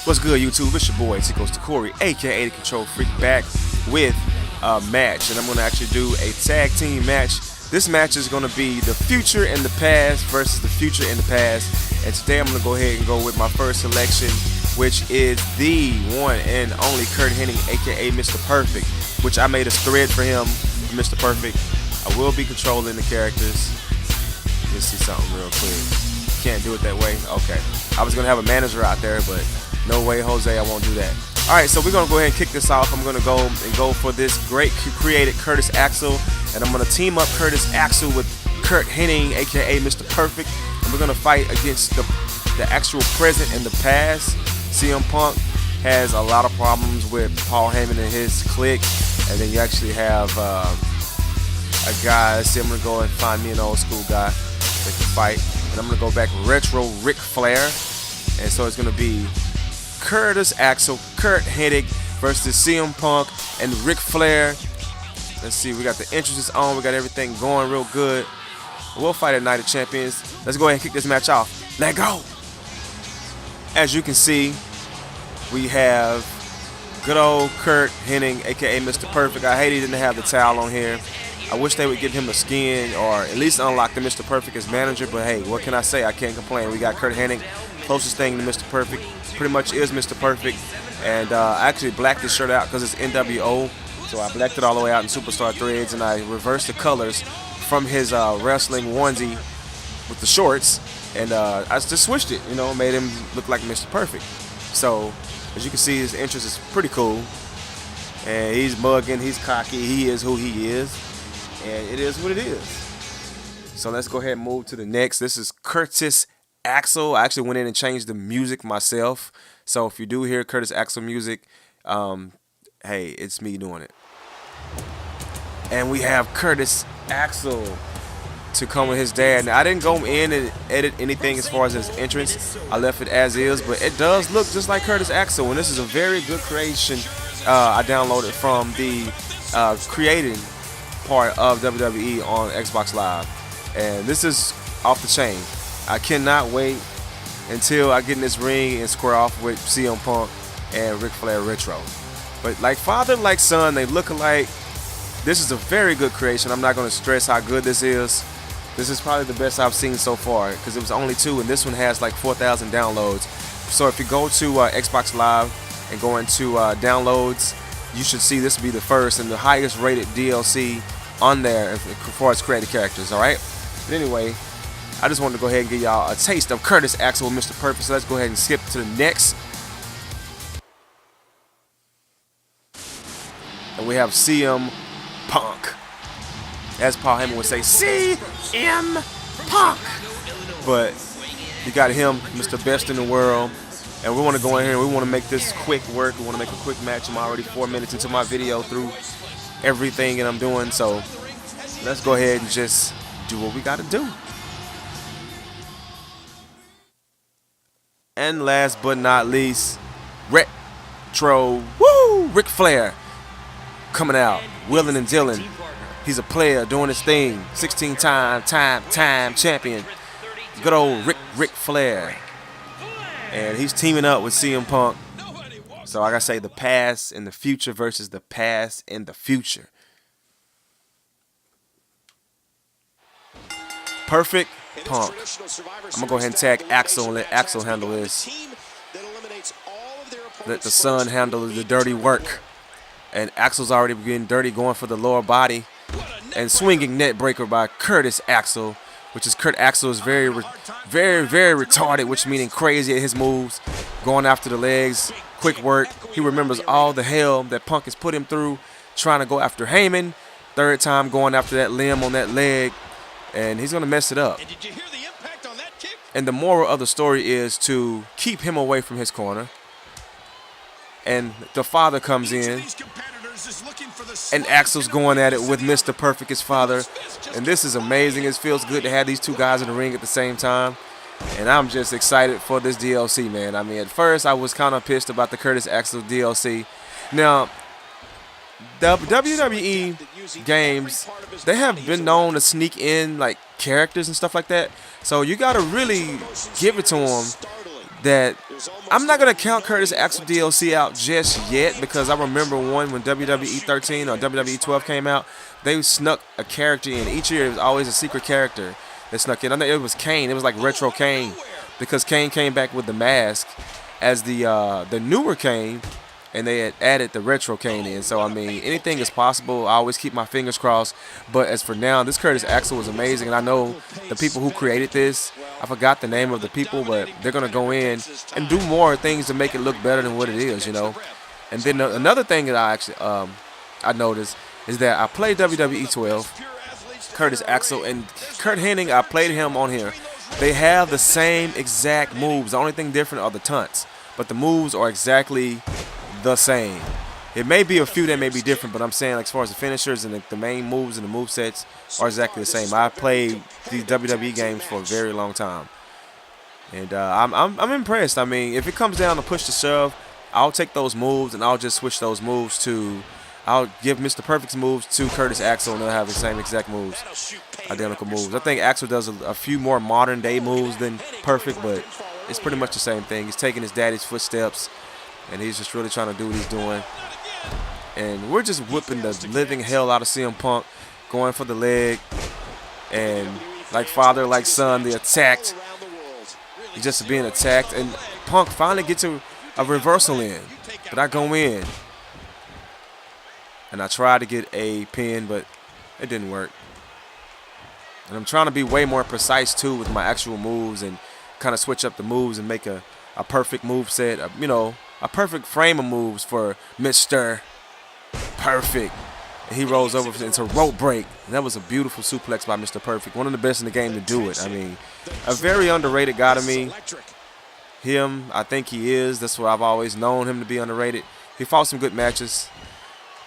What's good, YouTube? It's your boy TicoisTocory, aka the Control Freak, back with a match, and I'm going to actually do a tag team match. This match is going to be the future and the past versus the future and the past, and today I'm going to go ahead and go with my first selection, which is the one and only Curt Hennig, aka Mr. Perfect, which I made a thread for him, Mr. Perfect. I will be controlling the characters. Let's see something real quick. Can't do it that way. Okay. I was going to have a manager out there, but no way, Jose, I won't do that. Alright, so we're going to go ahead and kick this off. I'm going to go for this great created Curtis Axel, and I'm going to team up Curtis Axel with Curt Hennig, aka Mr. Perfect, and we're going to fight against the actual present and the past. CM Punk has a lot of problems with Paul Heyman and his clique, and then you actually have a guy. Let's see, I'm going to go and find me an old school guy that can fight, and I'm going to go back retro Ric Flair, and so it's going to be Curtis Axel, Curt Hennig versus CM Punk and Ric Flair. Let's see, we got the entrances on, we got everything going real good. We'll fight at Night of Champions. Let's go ahead and kick this match off. Let go! As you can see, we have good old Curt Hennig, aka Mr. Perfect. I hate he didn't have the towel on here. I wish they would give him a skin or at least unlock the Mr. Perfect as manager, but hey, what can I say? I can't complain. We got Curt Hennig, closest thing to Mr. Perfect. Pretty much is Mr. Perfect, and I actually blacked this shirt out because it's NWO, so I blacked it all the way out in Superstar threads, and I reversed the colors from his wrestling onesie with the shorts, and I just switched it, you know, made him look like Mr. Perfect. So as you can see, his entrance is pretty cool, and he's mugging, he's cocky, he is who he is, and it is what it is. So let's go ahead and move to the next. This is Curtis Axel. I actually went in and changed the music myself, so if you do hear Curtis Axel music, hey, it's me doing it. And we have Curtis Axel to come with his dad. Now, I didn't go in and edit anything as far as his entrance. I left it as is, but it does look just like Curtis Axel, and this is a very good creation. I downloaded from the creating part of WWE on Xbox Live, and this is off the chain. I cannot wait until I get in this ring and square off with CM Punk and Ric Flair Retro. But like father, like son, they look alike. This is a very good creation. I'm not going to stress how good this is. This is probably the best I've seen so far because it was only 2, and this one has like 4,000 downloads. So if you go to Xbox Live and go into downloads, you should see this be the first and the highest rated DLC on there as far as created characters. All right. But anyway, I just wanted to go ahead and give y'all a taste of Curtis Axel with Mr. Perfect, so let's go ahead and skip to the next. And we have CM Punk. As Paul Heyman would say, CM Punk. But you got him, Mr. Best in the World. And we want to go in here and we want to make this quick work. We want to make a quick match. I'm already 4 minutes into my video through everything that I'm doing. So let's go ahead and just do what we got to do. And last but not least, retro, Ric Flair coming out, willing and dealing. He's a player doing his thing, 16-time champion. Good old Ric Flair, and he's teaming up with CM Punk. So like I say, the past and the future versus the past and the future. Perfect. Punk. I'm gonna go ahead and tag Axel and let Axel handle this. Let the son handle the dirty work. And Axel's already getting dirty, going for the lower body and swinging net breaker by Curtis Axel, which is Curt Axel is very retarded, which meaning crazy at his moves, going after the legs, quick work. He remembers all the hell that Punk has put him through, trying to go after Heyman. Third time going after that limb on that leg. And he's going to mess it up. And did you hear the impact on that kick? And the moral of the story is to keep him away from his corner. And the father comes in. And Axel's going at it with Mr. Perfect, his father. And this is amazing. It feels good to have these two guys in the ring at the same time. And I'm just excited for this DLC, man. I mean, at first I was kind of pissed about the Curtis Axel DLC. Now, the WWE games, they have been known to sneak in like characters and stuff like that. So you got to really give it to them. that I'm not going to count Curtis Axel DLC out just yet, because I remember one when WWE 13 or WWE 12 came out, they snuck a character in. Each year it was always a secret character that snuck in. I know it was Kane. It was like Retro Kane, because Kane came back with the mask as the newer Kane, and they had added the Retro Kane in. So, I mean, anything is possible. I always keep my fingers crossed. But as for now, this Curtis Axel was amazing. And I know the people who created this, I forgot the name of the people, but they're going to go in and do more things to make it look better than what it is, you know. And then another thing that I actually I noticed is that I played WWE 12, Curtis Axel, and Curt Hennig, I played him on here. They have the same exact moves. The only thing different are the taunts. But the moves are exactly the same. It may be a few that may be different, but I'm saying, like, as far as the finishers and the main moves and the move sets are exactly the same. I played these WWE games for a very long time, and I'm impressed. I mean, if it comes down to push to shove, I'll take those moves and I'll just switch those moves to. I'll give Mr. Perfect's moves to Curtis Axel, and they'll have the same exact moves, identical moves. I think Axel does a few more modern day moves than Perfect, but it's pretty much the same thing. He's taking his daddy's footsteps, and he's just really trying to do what he's doing. And we're just whipping the living hell out of CM Punk, going for the leg. And like father, like son, they attacked. He's just being attacked. And Punk finally gets a reversal in. But I go in. And I tried to get a pin, but it didn't work. And I'm trying to be way more precise, too, with my actual moves and kind of switch up the moves and make a perfect move set, you know, a perfect frame of moves for Mr. Perfect. And he rolls over into a rope break. And that was a beautiful suplex by Mr. Perfect. One of the best in the game to do it. I mean, a very underrated guy to me. Him, I think he is. That's what I've always known him to be, underrated. He fought some good matches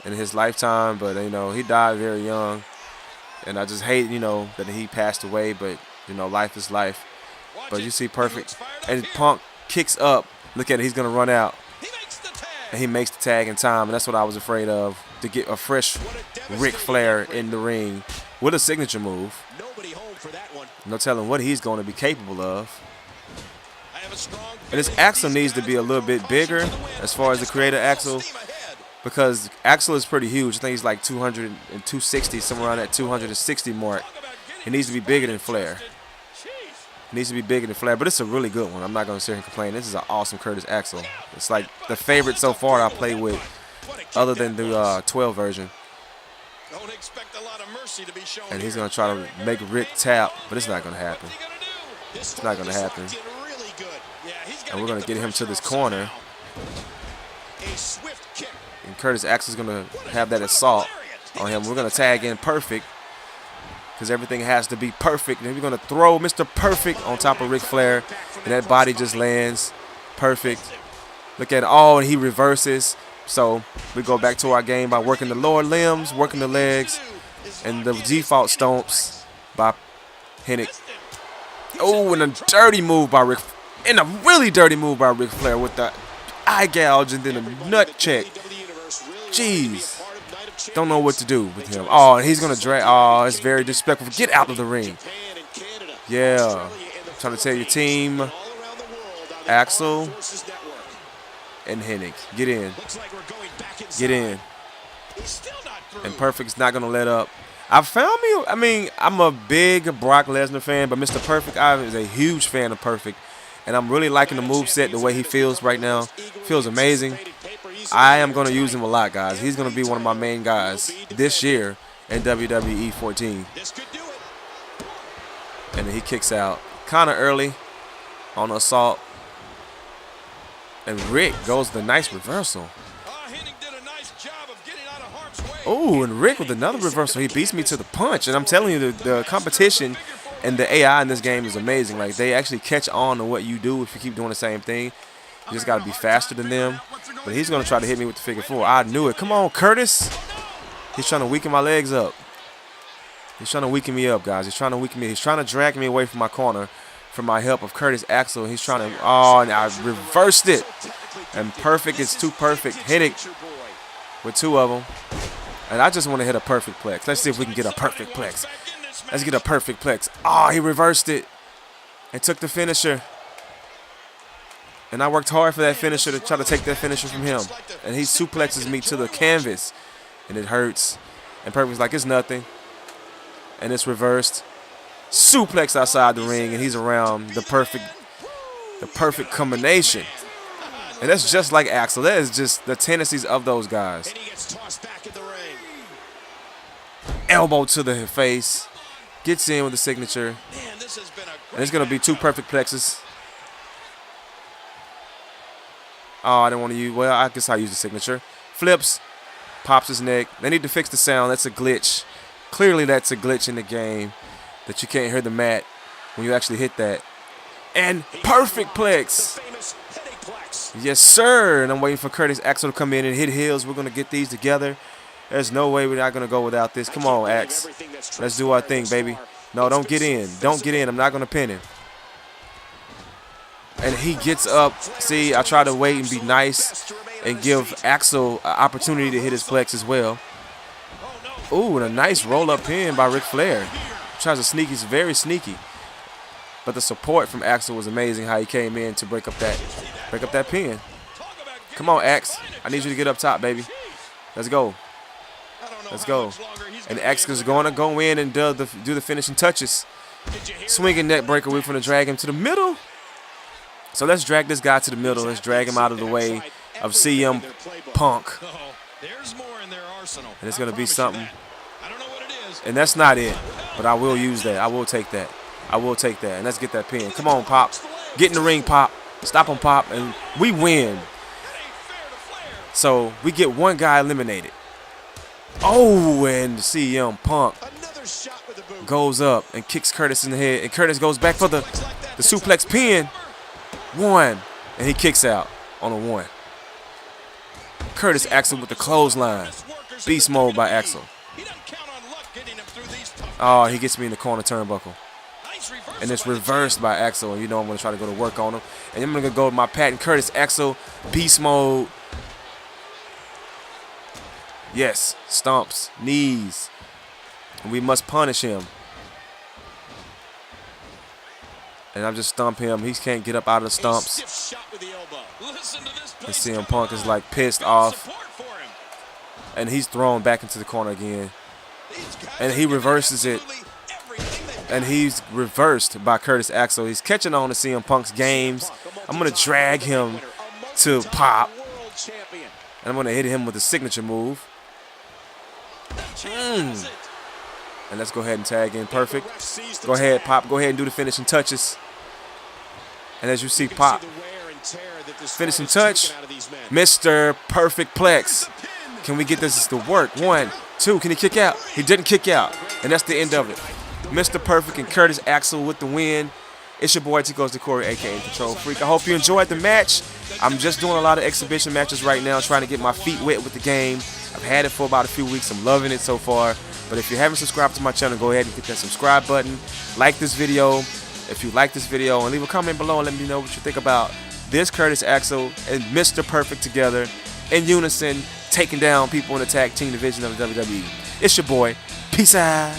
in his lifetime, but, you know, he died very young. And I just hate, you know, that he passed away, but, you know, life is life. But you see Perfect. And Punk kicks up. Look at it. He's going to run out. And he makes the tag in time. And that's what I was afraid of, to get a fresh Ric Flair in the ring with a signature move. No telling what he's going to be capable of. And this Axel needs to be a little bit bigger as far as the creator Axel, because Axel is pretty huge. I think he's like 200 and 260, somewhere around that 260 mark. He needs to be bigger than Flair. He needs to be bigger than Flair, but it's a really good one. I'm not going to sit here and complain. This is an awesome Curtis Axel. It's like the favorite so far I played with, other than the 12 version. And he's going to try to make Rick tap, but it's not going to happen. It's not going to happen. And we're going to get him to this corner. And Curtis Axel's going to have that assault on him. We're going to tag in Perfect, because everything has to be perfect. And we're going to throw Mr. Perfect on top of Ric Flair, and that body just lands perfect. Look at it. Oh, and he reverses. So we go back to our game by working the lower limbs, working the legs, and the default stomps by Hennig. Oh, and a dirty move by Ric Flair. And a really dirty move by Ric Flair with the eye gouge and then a nut check. Jeez. Don't know what to do with him. Oh, and he's going to drag. Oh, it's very disrespectful. Get out of the ring. Yeah. I'm trying to tell your team. Axel and Hennig. Get in. Get in. And Perfect's not going to let up. I mean, I'm a big Brock Lesnar fan, but Mr. Perfect, I is a huge fan of Perfect. And I'm really liking the moveset, the way he feels right now. Feels amazing. I am going to use him a lot, guys. He's going to be one of my main guys this year in WWE 14. And then he kicks out kind of early on the assault. And Rick goes the nice reversal. Oh, and Rick with another reversal. He beats me to the punch. And I'm telling you, the competition and the AI in this game is amazing. Like, they actually catch on to what you do if you keep doing the same thing. You just got to be faster than them. But he's going to try to hit me with the figure four. I knew it. Come on, Curtis. He's trying to weaken my legs up. He's trying to weaken me up, guys. He's trying to weaken me. He's trying to drag me away from my corner for my help of Curtis Axel. He's trying to, oh, and I reversed it. And Perfect is too perfect. Hit it with two of them. And I just want to hit a perfect plex. Let's see if we can get a perfect plex. Let's get a perfect plex. Oh, he reversed it and took the finisher. And I worked hard for that finisher to try to take that finisher from him. And he suplexes me to the canvas. And it hurts. And Perfect's like, it's nothing. And it's reversed. Suplex outside the ring, and he's around the perfect combination. And that's just like Axel. That is just the tendencies of those guys. Elbow to the face. Gets in with the signature. And it's going to be 2 perfect plexes. Oh, I didn't want to use. Well, I guess I'll use the signature. Flips. Pops his neck. They need to fix the sound. That's a glitch. Clearly, that's a glitch in the game. That you can't hear the mat when you actually hit that. And perfect plex. Yes, sir. And I'm waiting for Curtis Axel to come in and hit heels. We're going to get these together. There's no way we're not going to go without this. Come on, Axe. Let's do our thing, baby. No, don't get in. Don't get in. I'm not going to pin him. And he gets up. See, I try to wait and be nice and give Axel an opportunity to hit his plex as well. Ooh, and a nice roll-up pin by Ric Flair. Tries to sneak. He's very sneaky. But the support from Axel was amazing, how he came in to break up that pin. Come on, Axe. I need you to get up top, baby. Let's go. Let's go. And Axel's going to go in and do the finishing touches. Swinging neck breaker. We're going to drag him to the middle. So let's drag this guy to the middle. Let's drag him out of the way of CM Punk. And it's going to be something. And that's not it. But I will use that. I will take that. I will take that. And let's get that pin. Come on, Pop. Get in the ring, Pop. Stop him, Pop. And we win. So we get one guy eliminated. Oh, and CM Punk goes up and kicks Curtis in the head. And Curtis goes back for the suplex pin. 1. And he kicks out on a 1. Curtis Axel with the clothesline. Beast mode by Axel. Oh, he gets me in the corner turnbuckle. And it's reversed by Axel. And you know I'm going to try to go to work on him. And I'm going to go with my patent Curtis Axel. Beast mode. Yes. Stomps. Knees. And we must punish him. And I'm just stomp him. He can't get up out of the stumps. And CM Punk is like pissed off. And he's thrown back into the corner again. And he reverses it. And he's reversed by Curtis Axel. He's catching on to CM Punk's games. I'm going to drag him to Pop. And I'm going to hit him with a signature move. And let's go ahead and tag in. Perfect. Go ahead, Pop. Go ahead and do the finishing touches. And as you see, Pop. Finishing touch. Mr. Perfect Plex. Can we get this to work? 1, 2. Can he kick out? He didn't kick out. And that's the end of it. Mr. Perfect and Curtis Axel with the win. It's your boy TicoisTocory, a.k.a. Control Freak. I hope you enjoyed the match. I'm just doing a lot of exhibition matches right now, trying to get my feet wet with the game. I've had it for about a few weeks. I'm loving it so far. But if you haven't subscribed to my channel, go ahead and hit that subscribe button. Like this video if you like this video, and leave a comment below and let me know what you think about this Curtis Axel and Mr. Perfect together in unison, taking down people in the tag team division of the WWE. It's your boy. Peace out.